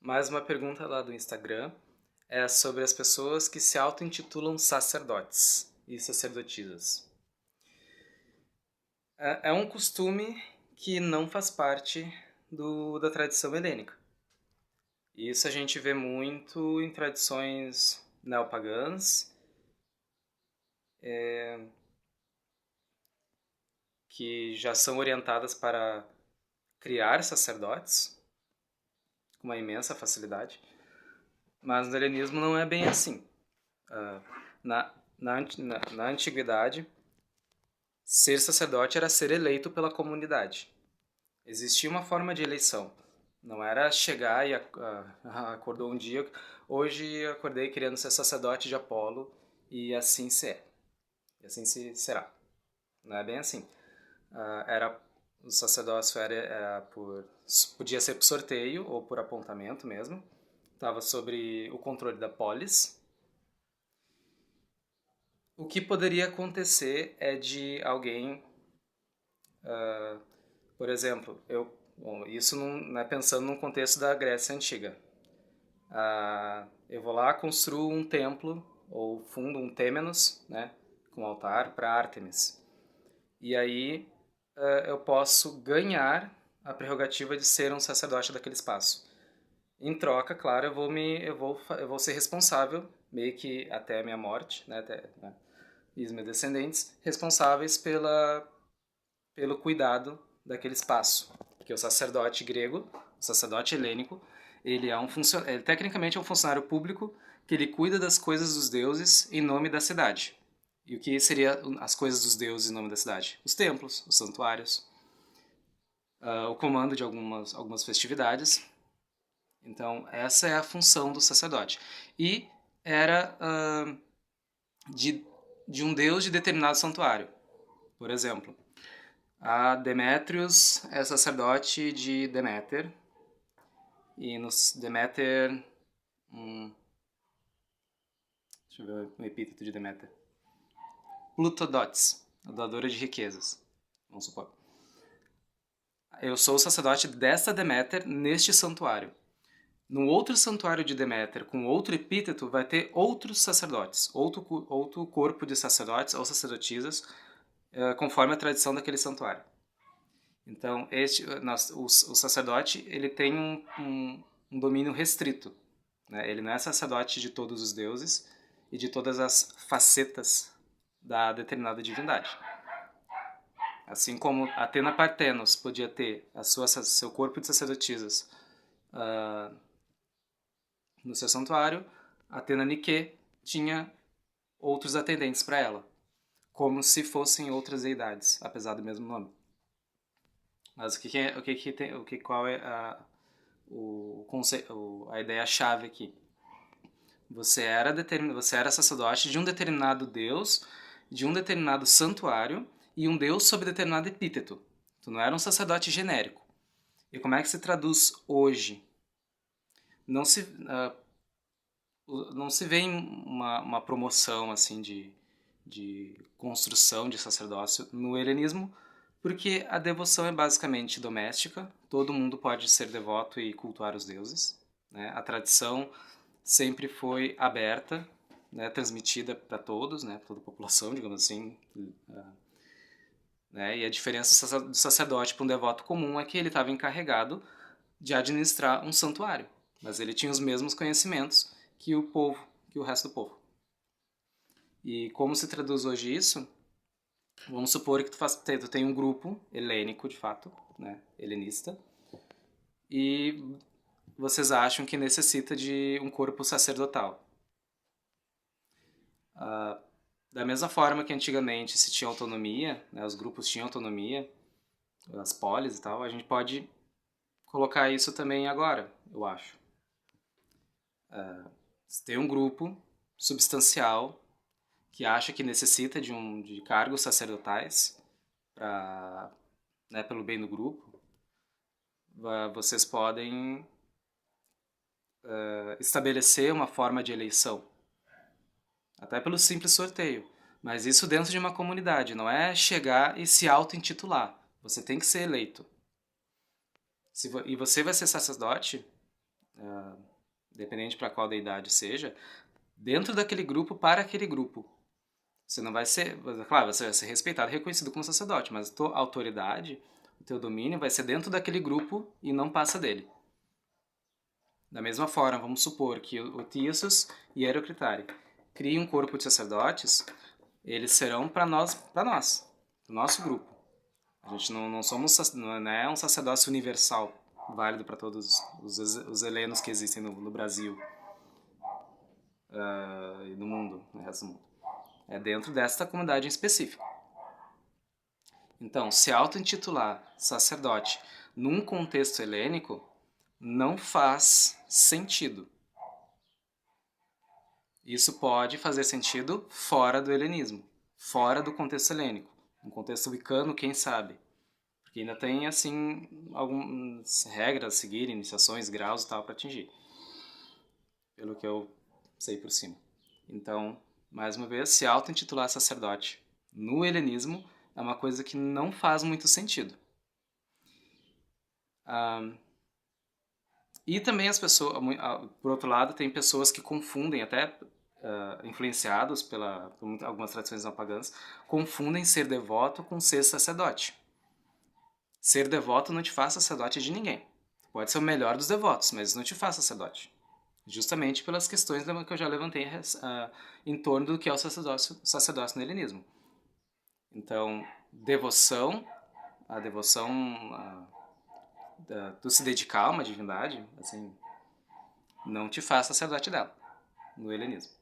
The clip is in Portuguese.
Mais uma pergunta lá do Instagram é sobre as pessoas que se auto-intitulam sacerdotes e sacerdotisas. É um costume que não faz parte da tradição helênica. Isso a gente vê muito em tradições neopagãs, que já são orientadas para criar sacerdotes com uma imensa facilidade. Mas no helenismo não é bem assim. Na antiguidade, ser sacerdote era ser eleito pela comunidade. Existia uma forma de eleição. Não era chegar e acordou um dia, hoje acordei querendo ser sacerdote de Apolo e assim se é. E assim se será. Não é bem assim. Era o sacerdócio era podia ser por sorteio ou por apontamento mesmo. Estava sobre o controle da polis. O que poderia acontecer é de alguém, por exemplo, isso não é pensando num contexto da Grécia Antiga. Eu vou lá, construo um templo ou fundo um têmenos, né, com altar para Ártemis. E aí eu posso ganhar a prerrogativa de ser um sacerdote daquele espaço. Em troca, claro, eu vou ser responsável, meio que até a minha morte, né, e os meus descendentes, responsáveis pelo cuidado daquele espaço. Porque o sacerdote grego, o sacerdote helênico, ele tecnicamente é um funcionário público que ele cuida das coisas dos deuses em nome da cidade. E o que seria as coisas dos deuses em nome da cidade? Os templos, os santuários, o comando de algumas festividades. Então, essa é a função do sacerdote. E era de, de um deus de determinado santuário. Por exemplo, a Demétrios é sacerdote de Deméter. E no Deméter. Deixa eu ver o epíteto de Deméter. Plutodotes, a doadora de riquezas. Vamos supor. Eu sou o sacerdote desta Deméter neste santuário. No outro santuário de Deméter, com outro epíteto, vai ter outros sacerdotes, outro corpo de sacerdotes ou sacerdotisas, conforme a tradição daquele santuário. Então, o sacerdote ele tem um domínio restrito. Né? Ele não é sacerdote de todos os deuses e de todas as facetas da determinada divindade. Assim como Atena Partenos podia ter seu corpo de sacerdotisas no seu santuário, Atena Nike tinha outros atendentes para ela, como se fossem outras deidades, apesar do mesmo nome. Mas qual é a ideia-chave aqui? Você era sacerdote de um determinado deus, de um determinado santuário e um deus sob determinado epíteto. Tu não era um sacerdote genérico. E como é que se traduz hoje? Não se, não se vê uma promoção assim de construção de sacerdócio no helenismo, porque a devoção é basicamente doméstica, todo mundo pode ser devoto e cultuar os deuses. Né? A tradição sempre foi aberta, né? Transmitida para todos, né? Toda a população, digamos assim. Né? E a diferença do sacerdote para um devoto comum é que ele estava encarregado de administrar um santuário, mas ele tinha os mesmos conhecimentos que o povo, que o resto do povo. E como se traduz hoje isso? Vamos supor que tu tem um grupo helênico, de fato, né, helenista, e vocês acham que necessita de um corpo sacerdotal. Da mesma forma que antigamente se tinha autonomia, né, os grupos tinham autonomia, as polis e tal, a gente pode colocar isso também agora, eu acho. Se tem um grupo substancial que acha que necessita de cargos sacerdotais pra, né, pelo bem do grupo, vocês podem estabelecer uma forma de eleição, até pelo simples sorteio. Mas isso dentro de uma comunidade, não é chegar e se auto-intitular. Você tem que ser eleito. E você vai ser sacerdote independente para qual deidade seja, dentro daquele grupo para aquele grupo. Você não vai ser, claro, você vai ser respeitado e reconhecido como sacerdote, mas a tua autoridade, o teu domínio vai ser dentro daquele grupo e não passa dele. Da mesma forma, vamos supor que o Tiasus e Herocritari criem um corpo de sacerdotes, eles serão para nós, para o nosso grupo. A gente não somos, não é um sacerdócio universal, válido para todos os helenos que existem no Brasil e no mundo, no resto do mundo. É dentro desta comunidade em específico. Então, se auto-intitular sacerdote num contexto helênico não faz sentido. Isso pode fazer sentido fora do helenismo, fora do contexto helênico. No contexto wicano, quem sabe? Porque ainda tem, assim, algumas regras a seguir, iniciações, graus e tal para atingir. Pelo que eu sei por cima. Então, mais uma vez, se auto-intitular sacerdote no helenismo é uma coisa que não faz muito sentido. E também as pessoas, por outro lado, tem pessoas que confundem, até influenciados por algumas tradições não pagãs, confundem ser devoto com ser sacerdote. Ser devoto não te faz sacerdote de ninguém. Pode ser o melhor dos devotos, mas não te faz sacerdote. Justamente pelas questões que eu já levantei em torno do que é o sacerdócio no helenismo. Então, a devoção tu se dedicar a uma divindade, assim, não te faz sacerdote dela, no helenismo.